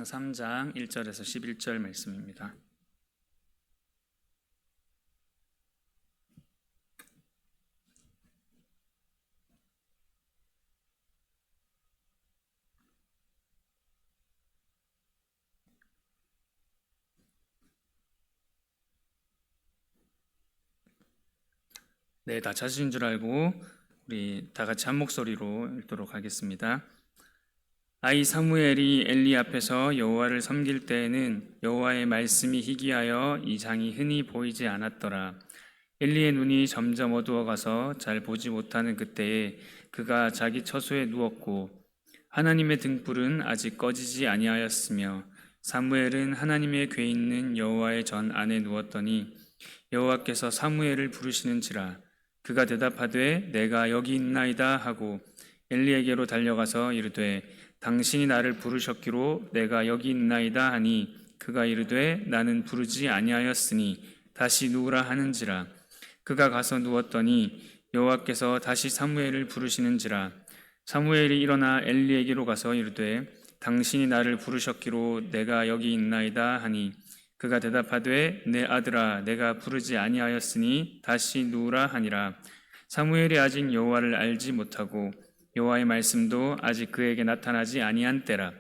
사무엘상 3장 1절에서 11절 말씀입니다. 네, 다 찾으신 줄 알고 우리 다 같이 한 목소리로 읽도록 하겠습니다. 아이 사무엘이 엘리 앞에서 여호와를 섬길 때에는 여호와의 말씀이 희귀하여 이 장이 흔히 보이지 않았더라. 엘리의 눈이 점점 어두워가서 잘 보지 못하는 그때에 그가 자기 처소에 누웠고 하나님의 등불은 아직 꺼지지 아니하였으며 사무엘은 하나님의 궤 있는 여호와의 전 안에 누웠더니 여호와께서 사무엘을 부르시는지라. 그가 대답하되 내가 여기 있나이다 하고 엘리에게로 달려가서 이르되 당신이 나를 부르셨기로 내가 여기 있나이다 하니 그가 이르되 나는 부르지 아니하였으니 다시 누우라 하는지라. 그가 가서 누웠더니 여호와께서 다시 사무엘을 부르시는지라. 사무엘이 일어나 엘리에게로 가서 이르되 당신이 나를 부르셨기로 내가 여기 있나이다 하니 그가 대답하되 내 아들아 내가 부르지 아니하였으니 다시 누우라 하니라. 사무엘이 아직 여호와를 알지 못하고 여호와의 말씀도 아직 그에게 나타나지 아니한 때라.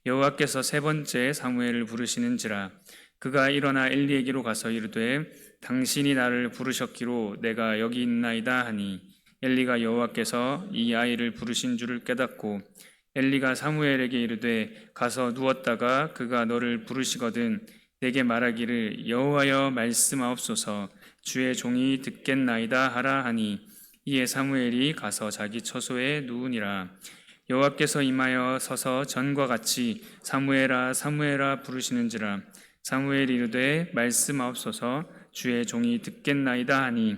여호와께서 세 번째 사무엘을 부르시는지라. 그가 일어나 엘리에게로 가서 이르되 당신이 나를 부르셨기로 내가 여기 있나이다 하니 엘리가 여호와께서 이 아이를 부르신 줄을 깨닫고 엘리가 사무엘에게 이르되 가서 누웠다가 그가 너를 부르시거든 내게 말하기를 여호와여 말씀하옵소서 주의 종이 듣겠나이다 하라 하니 이에 사무엘이 가서 자기 처소에 누우니라. 여호와께서 임하여 서서 전과 같이 사무엘아 사무엘아 부르시는지라. 사무엘이 이르되 말씀하옵소서 주의 종이 듣겠나이다 하니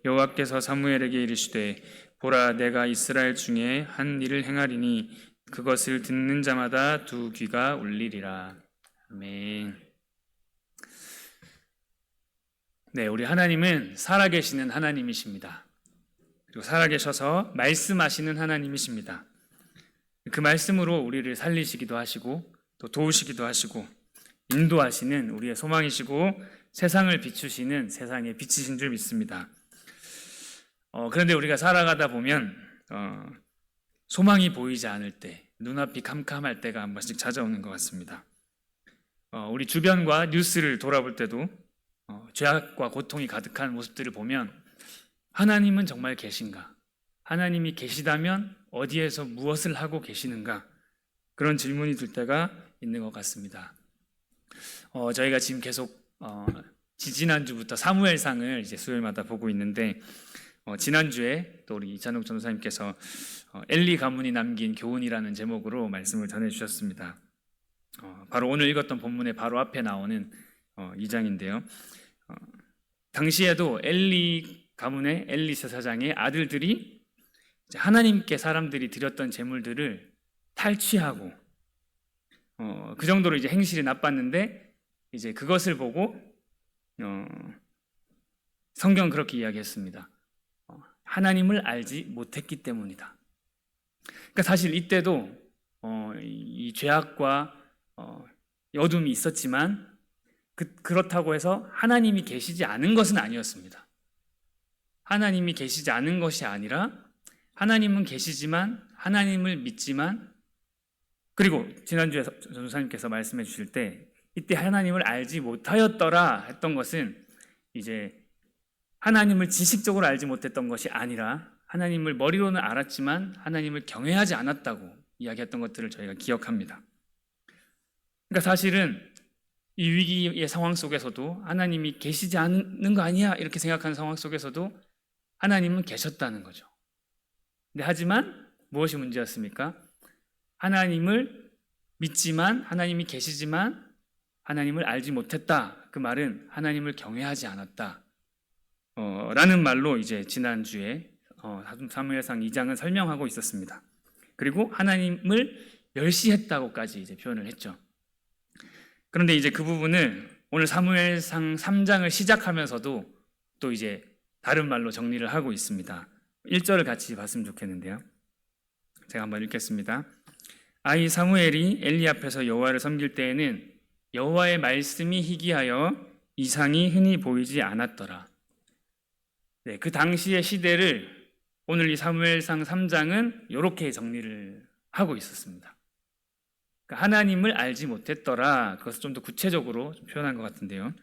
여호와께서 사무엘에게 이르시되 보라 내가 이스라엘 중에 한 일을 행하리니 그것을 듣는 자마다 두 귀가 울리리라. 아멘. 네, 우리 하나님은 살아계시는 하나님이십니다. 그리고 살아계셔서 말씀하시는 하나님이십니다. 그 말씀으로 우리를 살리시기도 하시고 또 도우시기도 하시고 인도하시는 우리의 소망이시고 세상을 비추시는 세상의 빛이신 줄 믿습니다. 그런데 우리가 살아가다 보면 소망이 보이지 않을 때, 눈앞이 캄캄할 때가 한 번씩 찾아오는 것 같습니다. 우리 주변과 뉴스를 돌아볼 때도 죄악과 고통이 가득한 모습들을 보면 하나님은 정말 계신가? 하나님이 계시다면 어디에서 무엇을 하고 계시는가? 그런 질문이 들 때가 있는 것 같습니다. 저희가 지금 계속 지지난주부터 사무엘상을 이제 수요일마다 보고 있는데 지난주에 또 우리 이찬욱 전도사님께서 엘리 가문이 남긴 교훈이라는 제목으로 말씀을 전해주셨습니다. 바로 오늘 읽었던 본문의 바로 앞에 나오는 2장인데요. 당시에도 엘리 가문의 엘리 제사장의 아들들이 하나님께 사람들이 드렸던 제물들을 탈취하고 그 정도로 이제 행실이 나빴는데 이제 그것을 보고 성경은 그렇게 이야기했습니다. 하나님을 알지 못했기 때문이다. 그러니까 사실 이때도 이 죄악과 어둠이 있었지만 그렇다고 해서 하나님이 계시지 않은 것은 아니었습니다. 하나님이 계시지 않은 것이 아니라 하나님은 계시지만 하나님을 믿지만 그리고 지난주에 전도사님께서 말씀해 주실 때 이때 하나님을 알지 못하였더라 했던 것은 이제 하나님을 지식적으로 알지 못했던 것이 아니라 하나님을 머리로는 알았지만 하나님을 경외하지 않았다고 이야기했던 것들을 저희가 기억합니다. 그러니까 사실은 이 위기의 상황 속에서도 하나님이 계시지 않는 거 아니야 이렇게 생각하는 상황 속에서도 하나님은 계셨다는 거죠. 근데 하지만 무엇이 문제였습니까? 하나님을 믿지만 하나님이 계시지만 하나님을 알지 못했다. 그 말은 하나님을 경외하지 않았다. 라는 말로 이제 지난주에 사무엘상 2장은 설명하고 있었습니다. 그리고 하나님을 멸시했다고까지 이제 표현을 했죠. 그런데 이제 그 부분을 오늘 사무엘상 3장을 시작하면서도 또 이제 다른 말로 정리를 하고 있습니다. 1절을 같이 봤으면 좋겠는데요. 제가 한번 읽겠습니다. 아이 사무엘이 엘리 앞에서 여호와를 섬길 때에는 여호와의 말씀이 희귀하여 이상이 흔히 보이지 않았더라. 네, 그 당시의 시대를 오늘 이 사무엘상 3장은 이렇게 정리를 하고 있었습니다. 그러니까 하나님을 알지 못했더라. 그것을 좀 더 구체적으로 표현한 것 같은데요.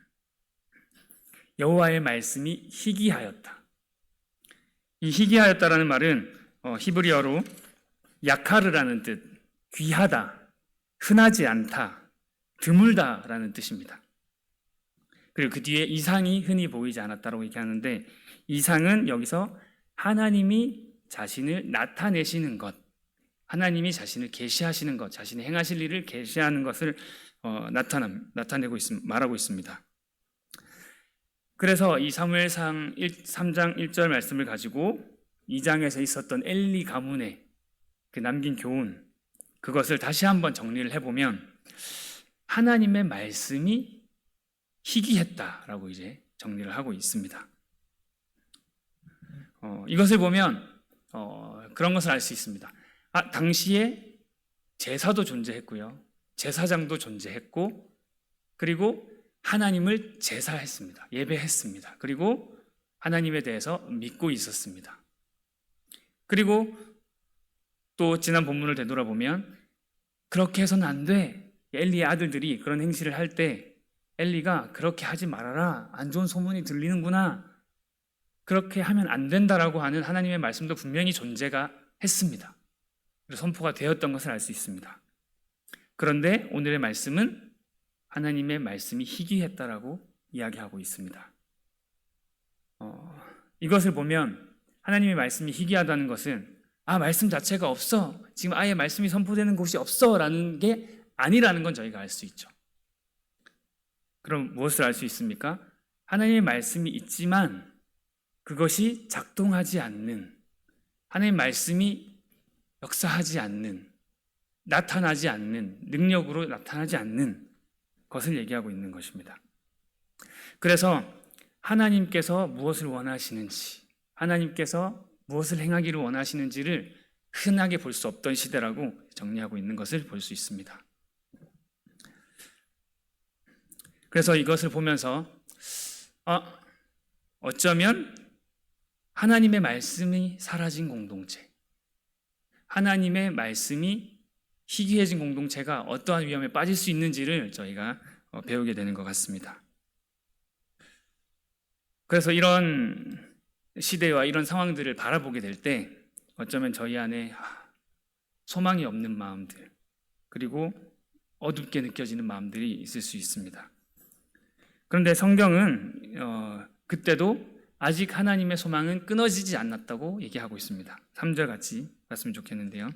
여호와의 말씀이 희귀하였다. 이 희귀하였다라는 말은 히브리어로 야카르라는 뜻, 귀하다, 흔하지 않다, 드물다라는 뜻입니다. 그리고 그 뒤에 이상이 흔히 보이지 않았다라고 얘기하는데, 이상은 여기서 하나님이 자신을 나타내시는 것, 하나님이 자신을 계시하시는 것, 자신이 행하실 일을 계시하는 것을 나타내고 말하고 있습니다. 그래서 이 사무엘상 3장 1절 말씀을 가지고 2장에서 있었던 엘리 가문의 그 남긴 교훈, 그것을 다시 한번 정리를 해보면 하나님의 말씀이 희귀했다라고 이제 정리를 하고 있습니다. 이것을 보면 그런 것을 알 수 있습니다. 당시에 제사도 존재했고요, 제사장도 존재했고, 그리고 하나님을 제사했습니다. 예배했습니다. 그리고 하나님에 대해서 믿고 있었습니다. 그리고 또 지난 본문을 되돌아보면 그렇게 해서는 안 돼. 엘리의 아들들이 그런 행실을 할 때 엘리가 그렇게 하지 말아라, 안 좋은 소문이 들리는구나, 그렇게 하면 안 된다라고 하는 하나님의 말씀도 분명히 존재가 했습니다. 그리고 선포가 되었던 것을 알 수 있습니다. 그런데 오늘의 말씀은 하나님의 말씀이 희귀했다라고 이야기하고 있습니다. 이것을 보면 하나님의 말씀이 희귀하다는 것은 말씀 자체가 없어, 지금 아예 말씀이 선포되는 곳이 없어 라는 게 아니라는 건 저희가 알 수 있죠. 그럼 무엇을 알 수 있습니까? 하나님의 말씀이 있지만 그것이 작동하지 않는, 하나님의 말씀이 역사하지 않는, 나타나지 않는, 능력으로 나타나지 않는 것을 얘기하고 있는 것입니다. 그래서 하나님께서 무엇을 원하시는지, 하나님께서 무엇을 행하기를 원하시는지를 흔하게 볼 수 없던 시대라고 정리하고 있는 것을 볼 수 있습니다. 그래서 이것을 보면서 어쩌면 하나님의 말씀이 사라진 공동체, 하나님의 말씀이 희귀해진 공동체가 어떠한 위험에 빠질 수 있는지를 저희가 배우게 되는 것 같습니다. 그래서 이런 시대와 이런 상황들을 바라보게 될 때 어쩌면 저희 안에 소망이 없는 마음들, 그리고 어둡게 느껴지는 마음들이 있을 수 있습니다. 그런데 성경은 그때도 아직 하나님의 소망은 끊어지지 않았다고 얘기하고 있습니다. 3절 같이 봤으면 좋겠는데요.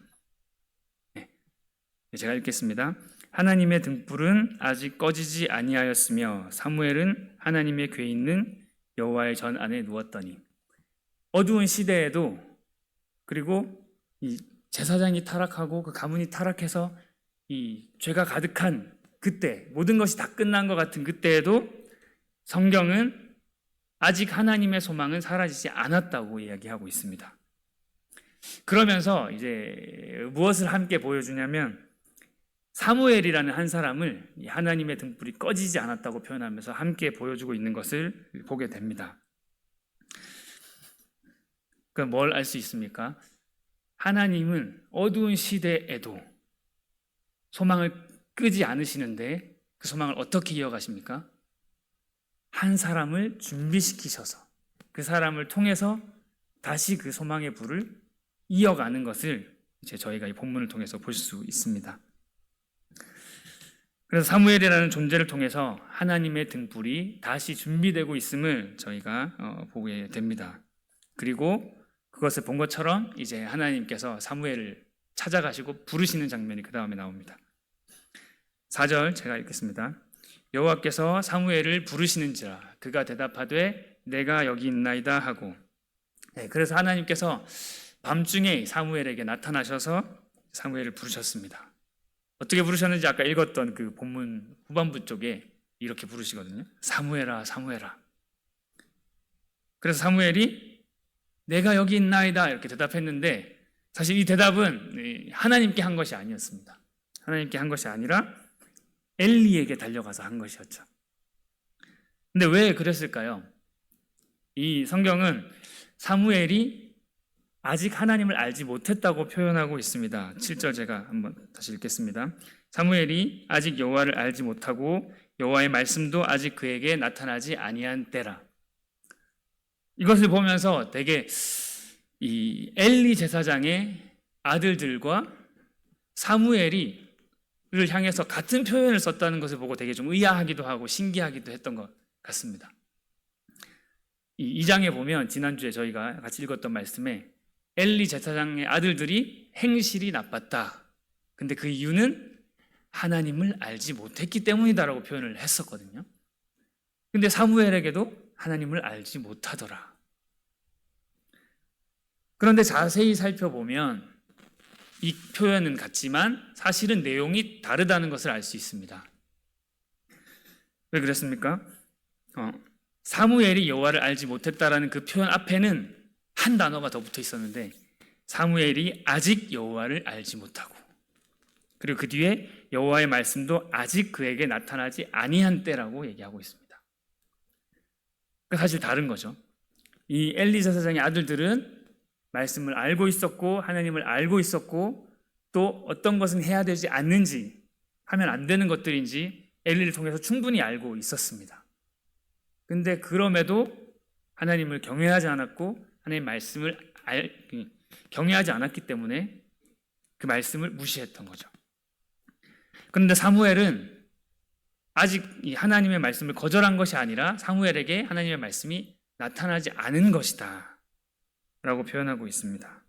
제가 읽겠습니다. 하나님의 등불은 아직 꺼지지 아니하였으며 사무엘은 하나님의 궤 있는 여호와의 전 안에 누웠더니. 어두운 시대에도, 그리고 이 제사장이 타락하고 그 가문이 타락해서 이 죄가 가득한 그때, 모든 것이 다 끝난 것 같은 그때에도 성경은 아직 하나님의 소망은 사라지지 않았다고 이야기하고 있습니다. 그러면서 이제 무엇을 함께 보여주냐면 사무엘이라는 한 사람을 하나님의 등불이 꺼지지 않았다고 표현하면서 함께 보여주고 있는 것을 보게 됩니다. 그럼 뭘 알 수 있습니까? 하나님은 어두운 시대에도 소망을 끄지 않으시는데 그 소망을 어떻게 이어가십니까? 한 사람을 준비시키셔서 그 사람을 통해서 다시 그 소망의 불을 이어가는 것을 이제 저희가 이 본문을 통해서 볼 수 있습니다. 그래서 사무엘이라는 존재를 통해서 하나님의 등불이 다시 준비되고 있음을 저희가 보게 됩니다. 그리고 그것을 본 것처럼 이제 하나님께서 사무엘을 찾아가시고 부르시는 장면이 그 다음에 나옵니다. 4절 제가 읽겠습니다. 여호와께서 사무엘을 부르시는지라 그가 대답하되 내가 여기 있나이다 하고. 그래서 하나님께서 밤중에 사무엘에게 나타나셔서 사무엘을 부르셨습니다. 어떻게 부르셨는지 아까 읽었던 그 본문 후반부 쪽에 이렇게 부르시거든요. 사무엘아, 사무엘아. 그래서 사무엘이 내가 여기 있나이다 이렇게 대답했는데 사실 이 대답은 하나님께 한 것이 아니었습니다. 하나님께 한 것이 아니라 엘리에게 달려가서 한 것이었죠. 근데 왜 그랬을까요? 이 성경은 사무엘이 아직 하나님을 알지 못했다고 표현하고 있습니다. 7절 제가 한번 다시 읽겠습니다. 사무엘이 아직 여호와를 알지 못하고 여호와의 말씀도 아직 그에게 나타나지 아니한 때라. 이것을 보면서 되게 이 엘리 제사장의 아들들과 사무엘이 를 향해서 같은 표현을 썼다는 것을 보고 되게 좀 의아하기도 하고 신기하기도 했던 것 같습니다. 이 2장에 보면 지난주에 저희가 같이 읽었던 말씀에 엘리 제사장의 아들들이 행실이 나빴다. 근데 그 이유는 하나님을 알지 못했기 때문이다라고 표현을 했었거든요. 근데 사무엘에게도 하나님을 알지 못하더라. 그런데 자세히 살펴보면 이 표현은 같지만 사실은 내용이 다르다는 것을 알 수 있습니다. 왜 그랬습니까? 사무엘이 여호와를 알지 못했다라는 그 표현 앞에는 한 단어가 더 붙어 있었는데 사무엘이 아직 여호와를 알지 못하고 그리고 그 뒤에 여호와의 말씀도 아직 그에게 나타나지 아니한 때라고 얘기하고 있습니다. 사실 다른 거죠. 이 엘리 제사장의 아들들은 말씀을 알고 있었고 하나님을 알고 있었고 또 어떤 것은 해야 되지 않는지 하면 안 되는 것들인지 엘리를 통해서 충분히 알고 있었습니다. 근데 그럼에도 하나님을 경외하지 않았고 하나님의 말씀을 경외하지 않았기 때문에 그 말씀을 무시했던 거죠. 그런데 사무엘은 아직 이 하나님의 말씀을 거절한 것이 아니라 사무엘에게 하나님의 말씀이 나타나지 않은 것이다 라고 표현하고 있습니다.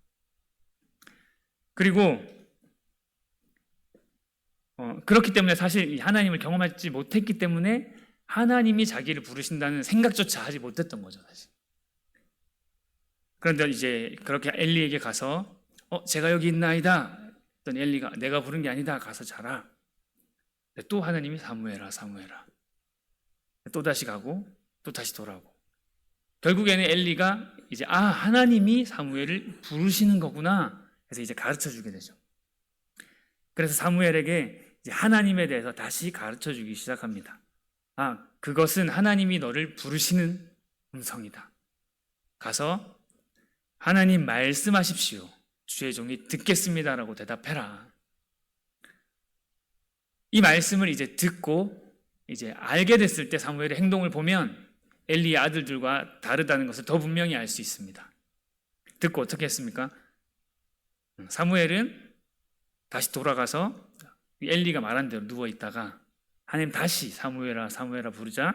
그리고 그렇기 때문에 사실 하나님을 경험하지 못했기 때문에 하나님이 자기를 부르신다는 생각조차 하지 못했던 거죠, 사실. 그런데 이제 그렇게 엘리에게 가서 제가 여기 있나이다 했더니 엘리가 내가 부른 게 아니다, 가서 자라. 또 하나님이 사무엘아 사무엘아 또 다시 가고 또 다시 돌아오고 결국에는 엘리가 이제 하나님이 사무엘을 부르시는 거구나 해서 이제 가르쳐 주게 되죠. 그래서 사무엘에게 이제 하나님에 대해서 다시 가르쳐 주기 시작합니다. 그것은 하나님이 너를 부르시는 음성이다. 가서 하나님 말씀하십시오. 주의 종이 듣겠습니다라고 대답해라. 이 말씀을 이제 듣고 이제 알게 됐을 때 사무엘의 행동을 보면 엘리의 아들들과 다르다는 것을 더 분명히 알 수 있습니다. 듣고 어떻게 했습니까? 사무엘은 다시 돌아가서 엘리가 말한 대로 누워 있다가 하나님 다시 사무엘아 사무엘아 부르자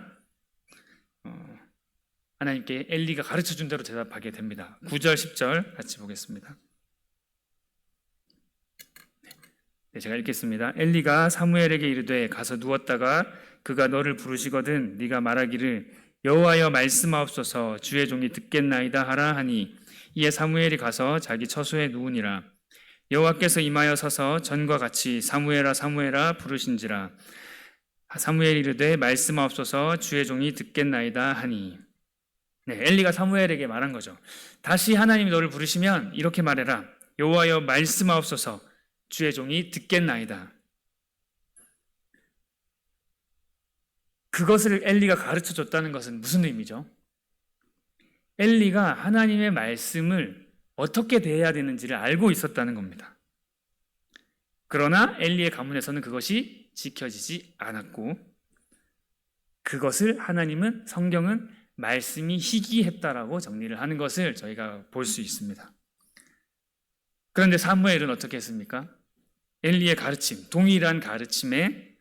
하나님께 엘리가 가르쳐준 대로 대답하게 됩니다. 9절 10절 같이 보겠습니다. 네, 제가 읽겠습니다. 엘리가 사무엘에게 이르되 가서 누웠다가 그가 너를 부르시거든 네가 말하기를 여호와여 말씀하옵소서 주의 종이 듣겠나이다 하라 하니 이에 사무엘이 가서 자기 처소에 누우니라. 여호와께서 임하여 서서 전과 같이 사무엘아 사무엘아 부르신지라. 사무엘이 이르되 말씀하옵소서 주의 종이 듣겠나이다 하니. 네, 엘리가 사무엘에게 말한 거죠. 다시 하나님이 너를 부르시면 이렇게 말해라. 여호와여 말씀하옵소서 주의 종이 듣겠나이다. 그것을 엘리가 가르쳐 줬다는 것은 무슨 의미죠? 엘리가 하나님의 말씀을 어떻게 대해야 되는지를 알고 있었다는 겁니다. 그러나 엘리의 가문에서는 그것이 지켜지지 않았고 그것을 하나님은 성경은 말씀이 희귀했다라고 정리를 하는 것을 저희가 볼 수 있습니다. 그런데 사무엘은 어떻게 했습니까? 엘리의 가르침, 동일한 가르침에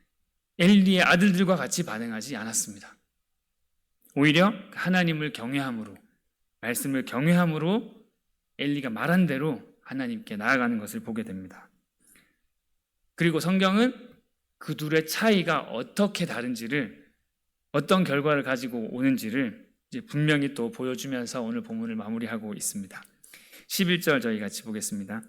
엘리의 아들들과 같이 반응하지 않았습니다. 오히려 하나님을 경외함으로 말씀을 경외함으로 엘리가 말한 대로 하나님께 나아가는 것을 보게 됩니다. 그리고 성경은 그 둘의 차이가 어떻게 다른지를 어떤 결과를 가지고 오는지를 이제 분명히 또 보여주면서 오늘 본문을 마무리하고 있습니다. 11절 저희 같이 보겠습니다.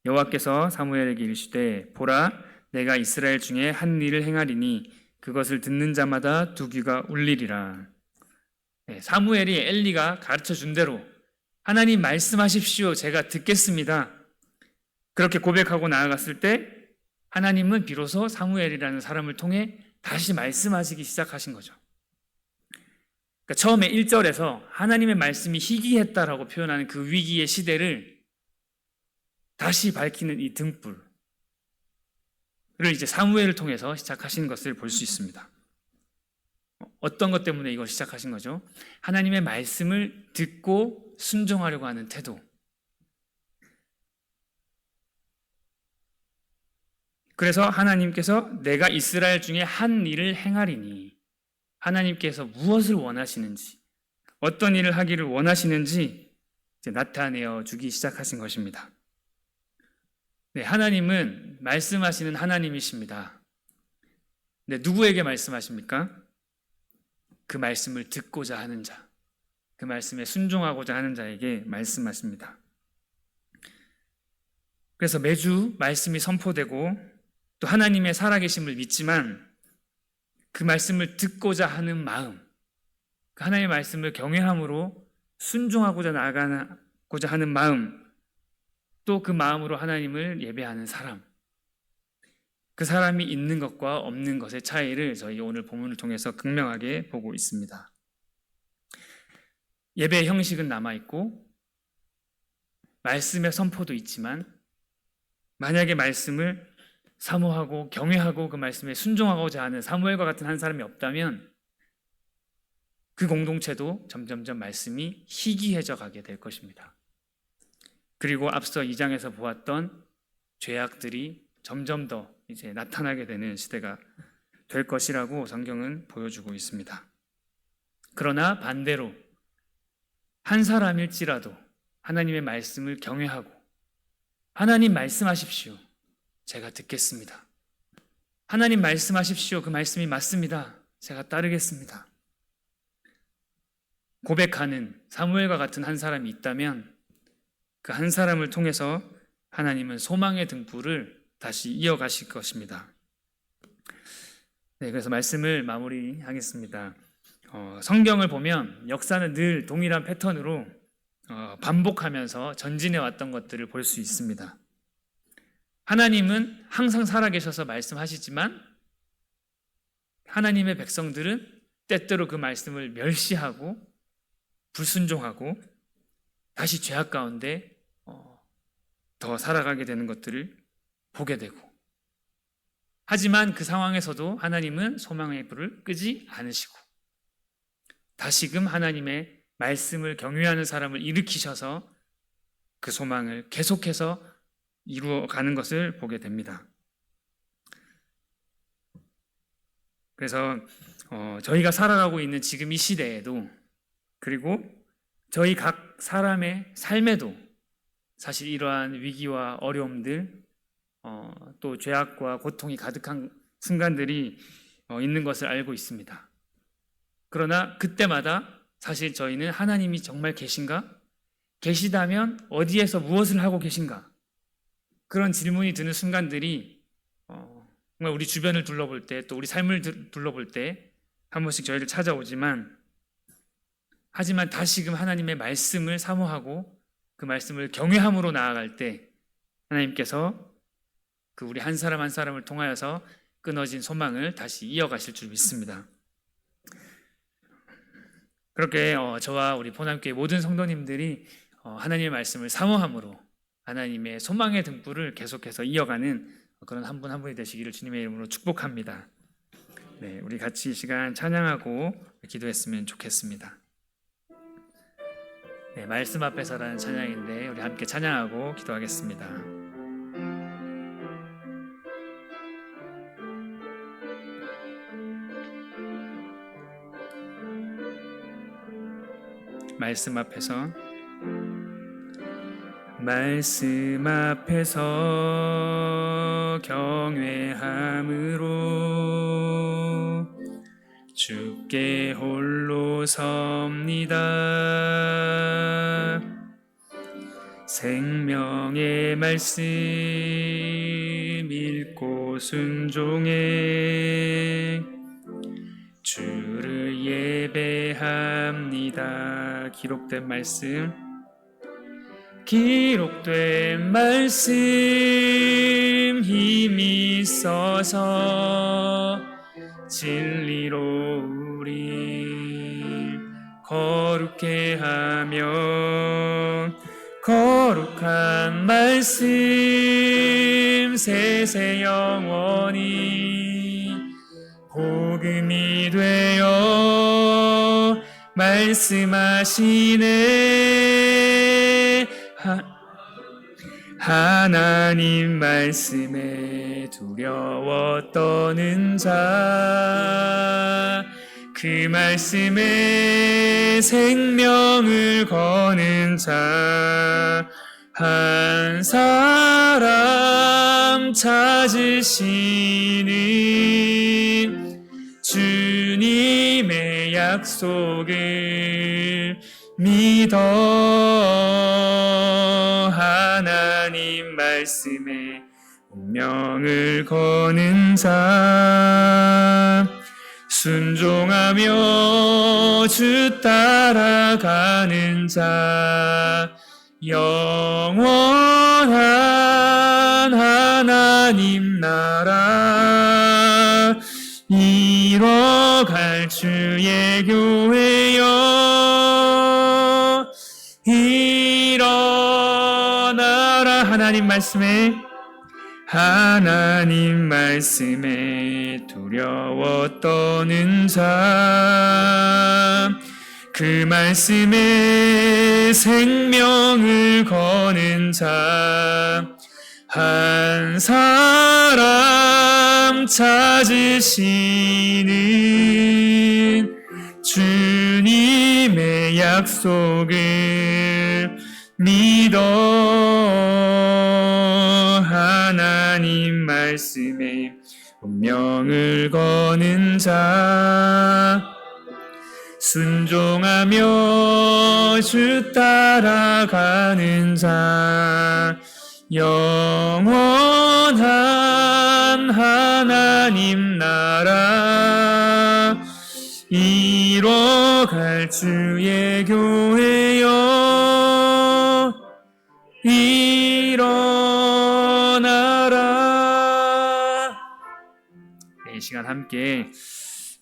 여호와께서 사무엘에게 이르시되 보라 내가 이스라엘 중에 한 일을 행하리니 그것을 듣는 자마다 두 귀가 울리리라. 사무엘이 엘리가 가르쳐 준 대로 하나님 말씀하십시오. 제가 듣겠습니다. 그렇게 고백하고 나아갔을 때 하나님은 비로소 사무엘이라는 사람을 통해 다시 말씀하시기 시작하신 거죠. 그러니까 처음에 1절에서 하나님의 말씀이 희귀했다라고 표현하는 그 위기의 시대를 다시 밝히는 이 등불을 이제 사무엘을 통해서 시작하신 것을 볼 수 있습니다. 어떤 것 때문에 이걸 시작하신 거죠? 하나님의 말씀을 듣고 순종하려고 하는 태도. 그래서 하나님께서 내가 이스라엘 중에 한 일을 행하리니, 하나님께서 무엇을 원하시는지, 어떤 일을 하기를 원하시는지 이제 나타내어 주기 시작하신 것입니다. 네, 하나님은 말씀하시는 하나님이십니다. 네, 누구에게 말씀하십니까? 그 말씀을 듣고자 하는 자, 그 말씀에 순종하고자 하는 자에게 말씀하십니다. 그래서 매주 말씀이 선포되고 또 하나님의 살아계심을 믿지만 그 말씀을 듣고자 하는 마음, 그 하나님의 말씀을 경외함으로 순종하고자 나아가고자 하는 마음, 또 그 마음으로 하나님을 예배하는 사람, 그 사람이 있는 것과 없는 것의 차이를 저희 오늘 본문을 통해서 극명하게 보고 있습니다. 예배의 형식은 남아있고 말씀의 선포도 있지만 만약에 말씀을 사모하고 경외하고 그 말씀에 순종하고자 하는 사무엘과 같은 한 사람이 없다면 그 공동체도 점점점 말씀이 희귀해져 가게 될 것입니다. 그리고 앞서 2장에서 보았던 죄악들이 점점 더 이제 나타나게 되는 시대가 될 것이라고 성경은 보여주고 있습니다. 그러나 반대로 한 사람일지라도 하나님의 말씀을 경외하고 하나님 말씀하십시오. 제가 듣겠습니다. 하나님 말씀하십시오. 그 말씀이 맞습니다. 제가 따르겠습니다. 고백하는 사무엘과 같은 한 사람이 있다면 그 한 사람을 통해서 하나님은 소망의 등불을 다시 이어가실 것입니다. 네, 그래서 말씀을 마무리하겠습니다. 성경을 보면 역사는 늘 동일한 패턴으로 반복하면서 전진해 왔던 것들을 볼 수 있습니다. 하나님은 항상 살아계셔서 말씀하시지만 하나님의 백성들은 때때로 그 말씀을 멸시하고 불순종하고 다시 죄악 가운데 더 살아가게 되는 것들을 보게 되고, 하지만 그 상황에서도 하나님은 소망의 불을 끄지 않으시고 다시금 하나님의 말씀을 경외하는 사람을 일으키셔서 그 소망을 계속해서 이루어가는 것을 보게 됩니다. 그래서 저희가 살아가고 있는 지금 이 시대에도, 그리고 저희 각 사람의 삶에도 사실 이러한 위기와 어려움들, 또 죄악과 고통이 가득한 순간들이 있는 것을 알고 있습니다. 그러나 그때마다 사실 저희는 하나님이 정말 계신가? 계시다면 어디에서 무엇을 하고 계신가? 그런 질문이 드는 순간들이 정말 우리 주변을 둘러볼 때, 또 우리 삶을 둘러볼 때 한 번씩 저희를 찾아오지만, 하지만 다시금 하나님의 말씀을 사모하고 그 말씀을 경외함으로 나아갈 때 하나님께서 그 우리 한 사람 한 사람을 통하여서 끊어진 소망을 다시 이어가실 줄 믿습니다. 그렇게 저와 우리 포남교회 모든 성도님들이 하나님의 말씀을 사모함으로 하나님의 소망의 등불을 계속해서 이어가는 그런 한 분 한 분이 되시기를 주님의 이름으로 축복합니다. 네, 우리 같이 이 시간 찬양하고 기도했으면 좋겠습니다. 네, 말씀 앞에서라는 찬양인데 우리 함께 찬양하고 기도하겠습니다. 말씀 앞에서 경외함으로 주께 홀로 섭니다. 생명의 말씀 읽고 순종해 주를 예배합니다. 기록된 말씀 기록된 말씀 힘이 있어서 진리로 우리 거룩게 하며 거룩한 말씀 세세 영원히 복음이 되어 말씀하시네. 하나님 말씀에 두려워 떠는 자, 그 말씀에 생명을 거는 자, 한 사람 찾으시는 주님의 약속을 믿어. 하나님 말씀에 운명을 거는 자, 순종하며 주 따라가는 자, 영원한 하나님 나라 이뤄갈 주의 교회여 일어나라. 하나님 말씀에 두려워 떠는 자, 그 말씀에 생명을 거는 자, 한 사람 찾으시는 주님의 약속을 믿어. 하나님 말씀에 운명을 거는 자, 순종하며 주 따라가는 자, 영원한 하나님 나라 이뤄갈 주의 교회여 일어나라. 이 시간 함께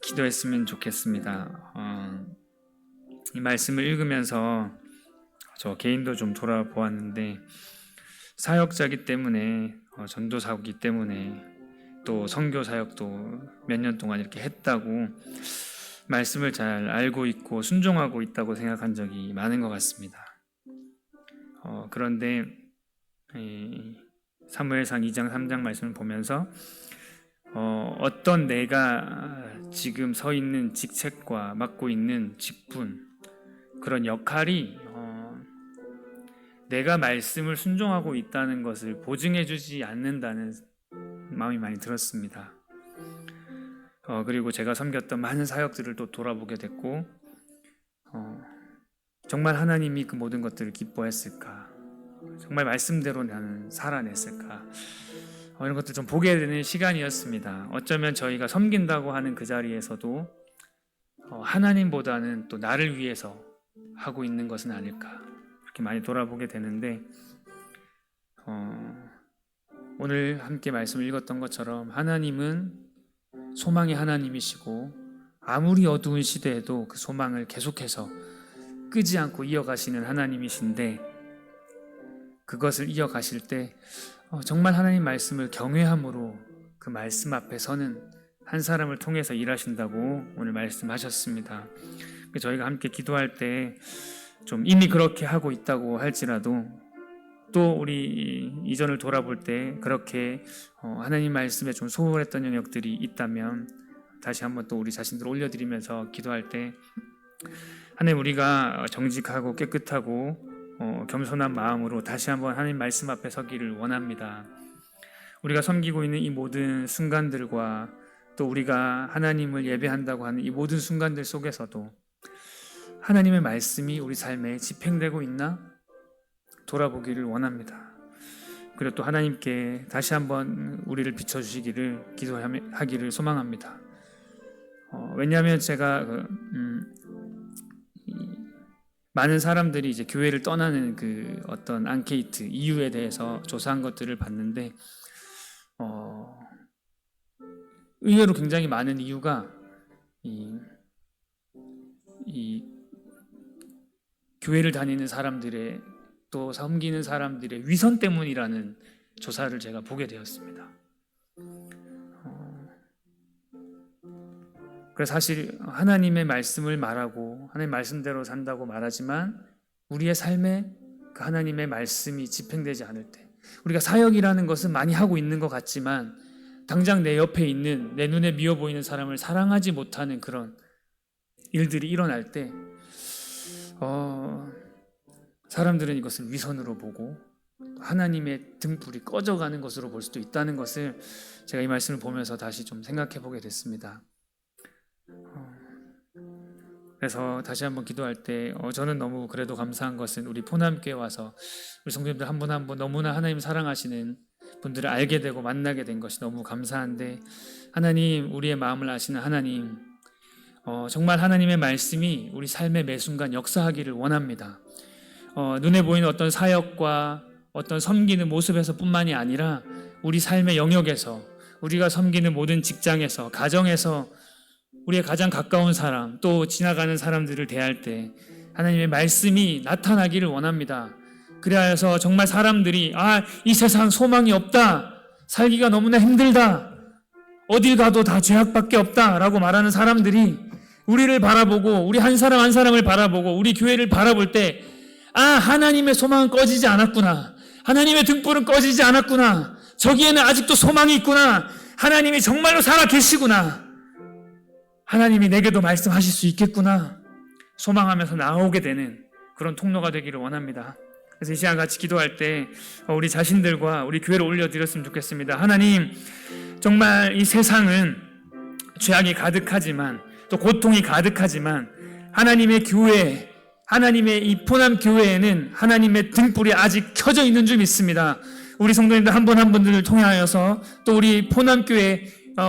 기도했으면 좋겠습니다. 이 말씀을 읽으면서 저 개인도 좀 돌아보았는데, 사역자기 때문에 전도사이기 때문에 또 선교 사역도 몇 년 동안 이렇게 했다고 말씀을 잘 알고 있고 순종하고 있다고 생각한 적이 많은 것 같습니다. 그런데 사무엘상 2장 3장 말씀을 보면서 어떤 내가 지금 서 있는 직책과 맡고 있는 직분, 그런 역할이 내가 말씀을 순종하고 있다는 것을 보증해 주지 않는다는 마음이 많이 들었습니다. 그리고 제가 섬겼던 많은 사역들을 또 돌아보게 됐고, 정말 하나님이 그 모든 것들을 기뻐했을까? 정말 말씀대로 나는 살아냈을까? 이런 것들 좀 보게 되는 시간이었습니다. 어쩌면 저희가 섬긴다고 하는 그 자리에서도 하나님보다는 또 나를 위해서 하고 있는 것은 아닐까, 이렇게 많이 돌아보게 되는데, 오늘 함께 말씀을 읽었던 것처럼 하나님은 소망의 하나님이시고, 아무리 어두운 시대에도 그 소망을 계속해서 끄지 않고 이어가시는 하나님이신데, 그것을 이어가실 때 정말 하나님 말씀을 경외함으로 그 말씀 앞에 서는 한 사람을 통해서 일하신다고 오늘 말씀하셨습니다. 저희가 함께 기도할 때 좀 이미 그렇게 하고 있다고 할지라도, 또 우리 이전을 돌아볼 때 그렇게 하나님 말씀에 좀 소홀했던 영역들이 있다면 다시 한번 또 우리 자신들을 올려드리면서 기도할 때, 하나님, 우리가 정직하고 깨끗하고 겸손한 마음으로 다시 한번 하나님 말씀 앞에 서기를 원합니다. 우리가 섬기고 있는 이 모든 순간들과 또 우리가 하나님을 예배한다고 하는 이 모든 순간들 속에서도 하나님의 말씀이 우리 삶에 집행되고 있나 돌아보기를 원합니다. 그리고 또 하나님께 다시 한번 우리를 비춰주시기를 기도하기를 소망합니다. 왜냐하면 제가 많은 사람들이 이제 교회를 떠나는 그 어떤 앙케이트 이유에 대해서 조사한 것들을 봤는데 의외로 굉장히 많은 이유가 이 교회를 다니는 사람들의 또 섬기는 사람들의 위선 때문이라는 조사를 제가 보게 되었습니다. 그래서 사실 하나님의 말씀을 말하고 하나님 말씀대로 산다고 말하지만 우리의 삶에 그 하나님의 말씀이 집행되지 않을 때, 우리가 사역이라는 것은 많이 하고 있는 것 같지만 당장 내 옆에 있는 내 눈에 미워 보이는 사람을 사랑하지 못하는 그런 일들이 일어날 때 사람들은 이것을 위선으로 보고 하나님의 등불이 꺼져가는 것으로 볼 수도 있다는 것을 제가 이 말씀을 보면서 다시 좀 생각해 보게 됐습니다. 그래서 다시 한번 기도할 때 저는 너무 그래도 감사한 것은 우리 포남교회 와서 우리 성도님들 한 분 한 분 너무나 하나님 사랑하시는 분들을 알게 되고 만나게 된 것이 너무 감사한데, 하나님, 우리의 마음을 아시는 하나님, 정말 하나님의 말씀이 우리 삶의 매 순간 역사하기를 원합니다. 눈에 보이는 어떤 사역과 어떤 섬기는 모습에서 뿐만이 아니라 우리 삶의 영역에서, 우리가 섬기는 모든 직장에서, 가정에서 우리의 가장 가까운 사람, 또 지나가는 사람들을 대할 때 하나님의 말씀이 나타나기를 원합니다. 그래서 정말 사람들이 이 세상 소망이 없다, 살기가 너무나 힘들다, 어딜 가도 다 죄악밖에 없다 라고 말하는 사람들이 우리를 바라보고, 우리 한 사람 한 사람을 바라보고 우리 교회를 바라볼 때 하나님의 소망은 꺼지지 않았구나, 하나님의 등불은 꺼지지 않았구나, 저기에는 아직도 소망이 있구나, 하나님이 정말로 살아 계시구나, 하나님이 내게도 말씀하실 수 있겠구나 소망하면서 나오게 되는 그런 통로가 되기를 원합니다. 그래서 이 시간 같이 기도할 때 우리 자신들과 우리 교회를 올려드렸으면 좋겠습니다. 하나님, 정말 이 세상은 죄악이 가득하지만 또 고통이 가득하지만 하나님의 교회, 하나님의 이 포남 교회에는 하나님의 등불이 아직 켜져 있는 줄 믿습니다. 우리 성도님들 한 분 한 분들을 통하여서 또 우리 포남 교회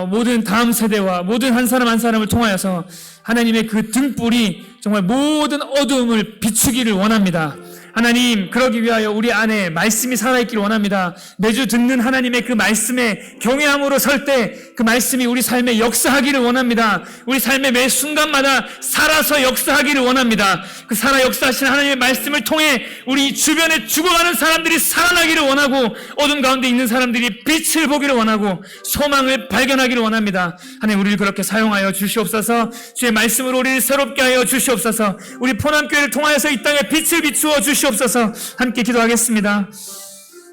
모든 다음 세대와 모든 한 사람 한 사람을 통하여서 하나님의 그 등불이 정말 모든 어두움을 비추기를 원합니다. 하나님, 그러기 위하여 우리 안에 말씀이 살아있기를 원합니다. 매주 듣는 하나님의 그 말씀에 경외함으로 설 때 그 말씀이 우리 삶에 역사하기를 원합니다. 우리 삶의 매 순간마다 살아서 역사하기를 원합니다. 그 살아 역사하시는 하나님의 말씀을 통해 우리 주변에 죽어가는 사람들이 살아나기를 원하고, 어둠 가운데 있는 사람들이 빛을 보기를 원하고 소망을 발견하기를 원합니다. 하나님, 우리를 그렇게 사용하여 주시옵소서. 주의 말씀으로 우리를 새롭게 하여 주시옵소서. 우리 포남교회를 통하여서 이 땅에 빛을 비추어 주시옵소서. 함께 기도하겠습니다.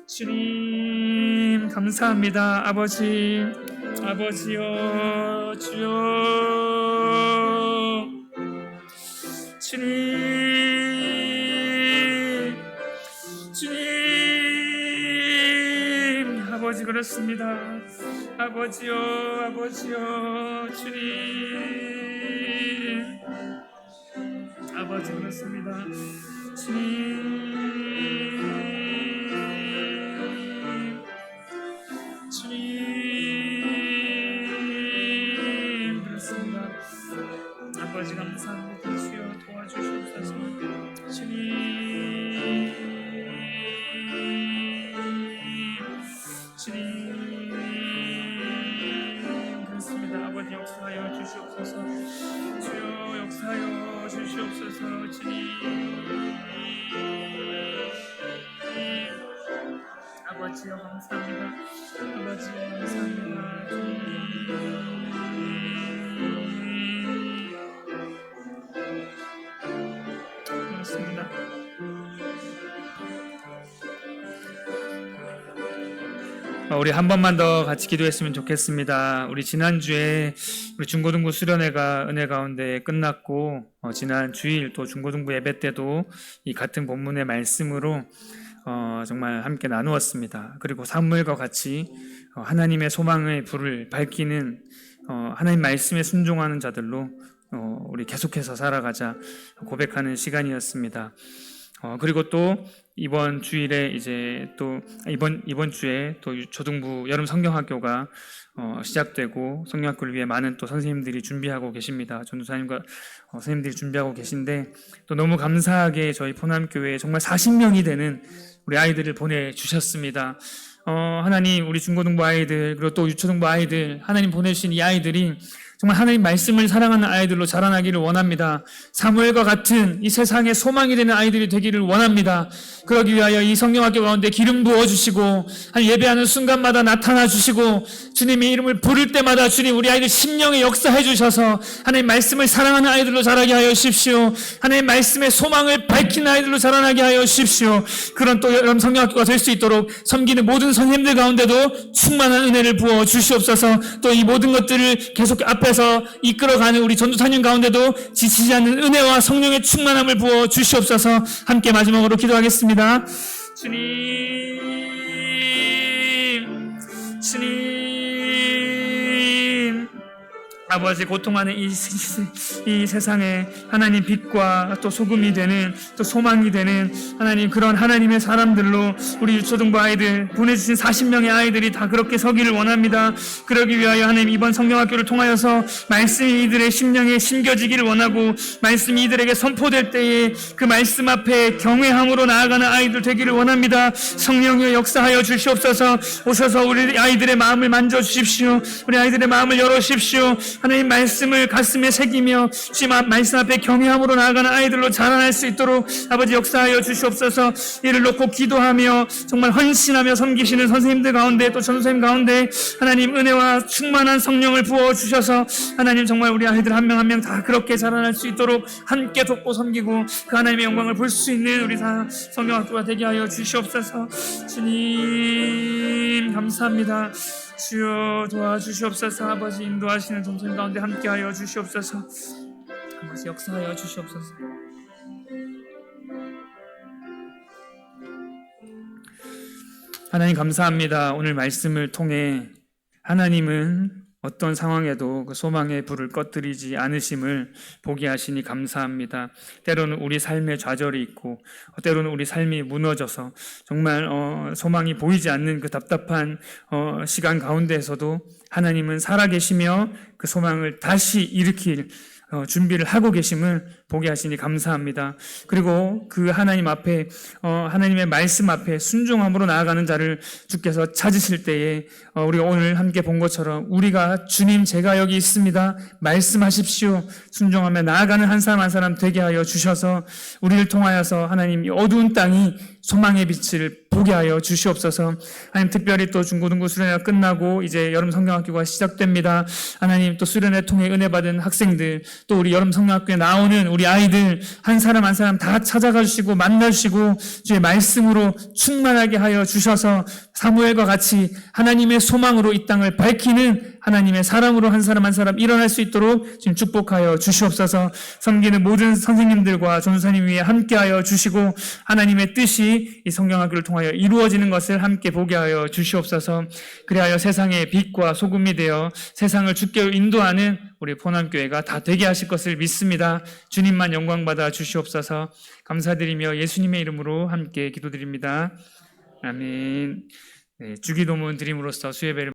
주님 감사합니다. 아버지여, 주여, 주님, 아버지 그렇습니다. 아버지여, 주님, 아버지 그렇습니다. 주님, 그렇습니다. 아버지 감사합니다. 주여 도와주시옵소서. 주님, 그렇습니다. 아버지 역사하여 주시옵소서. 주여 역사하여 주시옵소서. 주님, 아버지여 감사합니다. 아버지여 감사합니다. 그렇습니다. 우리 한 번만 더 같이 기도했으면 좋겠습니다. 우리 지난주에 우리 중고등부 수련회가 은혜 가운데 끝났고, 지난 주일 또 중고등부 예배 때도 이 같은 본문의 말씀으로 정말 함께 나누었습니다. 그리고 사무엘과 같이 하나님의 소망의 불을 밝히는 하나님 말씀에 순종하는 자들로 우리 계속해서 살아가자 고백하는 시간이었습니다. 그리고 또 이번 주일에 이제 또 이번 주에 또 초등부 여름 성경학교가 시작되고 성경학교를 위해 많은 또 선생님들이 준비하고 계십니다. 전도사님과 선생님들이 준비하고 계신데 또 너무 감사하게 저희 포남교회에 정말 40명이 되는 우리 아이들을 보내주셨습니다. 하나님 우리 중고등부 아이들 그리고 또 유초등부 아이들 하나님 보내주신 이 아이들이 정말 하나님 말씀을 사랑하는 아이들로 자라나기를 원합니다. 사무엘과 같은 이 세상의 소망이 되는 아이들이 되기를 원합니다. 그러기 위하여 이 성경학교 가운데 기름 부어주시고 예배하는 순간마다 나타나 주시고 주님의 이름을 부를 때마다 주님 우리 아이들 심령에 역사해 주셔서 하나님 말씀을 사랑하는 아이들로 자라게 하여 주십시오. 하나님 말씀의 소망을 밝히는 아이들로 자라나게 하여 주십시오. 그런 또 여러분 성경학교가 될 수 있도록 섬기는 모든 선생님들 가운데도 충만한 은혜를 부어 주시옵소서. 또 이 모든 것들을 계속 앞에서 이끌어가는 우리 전도사님 가운데도 지치지 않는 은혜와 성령의 충만함을 부어 주시옵소서. 함께 마지막으로 기도하겠습니다. 주님 아버지 고통하는 이 세상에 하나님 빛과 또 소금이 되는 또 소망이 되는 하나님 그런 하나님의 사람들로 우리 유초등부 아이들 보내주신 40명의 아이들이 다 그렇게 서기를 원합니다. 그러기 위하여 하나님 이번 성경학교를 통하여서 말씀이 이들의 심령에 심겨지기를 원하고 말씀이 이들에게 선포될 때에 그 말씀 앞에 경외함으로 나아가는 아이들 되기를 원합니다. 성령의 역사하여 주시옵소서. 오셔서 우리 아이들의 마음을 만져주십시오. 우리 아이들의 마음을 열어주십시오. 하나님 말씀을 가슴에 새기며 주님 말씀 앞에 경외함으로 나아가는 아이들로 자라날 수 있도록 아버지 역사하여 주시옵소서. 이를 놓고 기도하며 정말 헌신하며 섬기시는 선생님들 가운데 또 전도사님 가운데 하나님 은혜와 충만한 성령을 부어주셔서 하나님 정말 우리 아이들 한 명 한 명 다 그렇게 자라날 수 있도록 함께 돕고 섬기고 그 하나님의 영광을 볼 수 있는 우리 성경학교가 되게 하여 주시옵소서. 주님 감사합니다. 주여 도와주시옵소서. 아버지 인도하시는 동생 가운데 함께하여 주시옵소서. 아버지 역사하여 주시옵소서. 하나님 감사합니다. 오늘 말씀을 통해 하나님은 어떤 상황에도 그 소망의 불을 꺼뜨리지 않으심을 보게 하시니 감사합니다. 때로는 우리 삶에 좌절이 있고 때로는 우리 삶이 무너져서 정말 소망이 보이지 않는 그 답답한 시간 가운데에서도 하나님은 살아계시며 그 소망을 다시 일으킬 준비를 하고 계심을 보게 하시니 감사합니다. 그리고 그 하나님 앞에 하나님의 말씀 앞에 순종함으로 나아가는 자를 주께서 찾으실 때에 우리가 오늘 함께 본 것처럼 우리가 주님 제가 여기 있습니다. 말씀하십시오. 순종하며 나아가는 한 사람 한 사람 되게 하여 주셔서 우리를 통하여서 하나님 이 어두운 땅이 소망의 빛을 보게 하여 주시옵소서. 하나님 특별히 또 중고등부 수련회가 끝나고 이제 여름 성경학교가 시작됩니다. 하나님 또 수련회 통해 은혜 받은 학생들 또 우리 여름 성경학교에 나오는 우리 아이들 한 사람 한 사람 다 찾아가 주시고 만나 주시고 주의 말씀으로 충만하게 하여 주셔서 사무엘과 같이 하나님의 소망으로 이 땅을 밝히는 하나님의 사람으로 한 사람 한 사람 일어날 수 있도록 지금 축복하여 주시옵소서. 섬기는 모든 선생님들과 전도사님 위에 함께하여 주시고 하나님의 뜻이 이 성경학교를 통하여 이루어지는 것을 함께 보게 하여 주시옵소서. 그리하여 세상의 빛과 소금이 되어 세상을 주께로 인도하는 우리 포남교회가 다 되게 하실 것을 믿습니다. 주님만 영광받아 주시옵소서. 감사드리며 예수님의 이름으로 함께 기도드립니다. 아멘. 주기도문 드림으로써 수예배를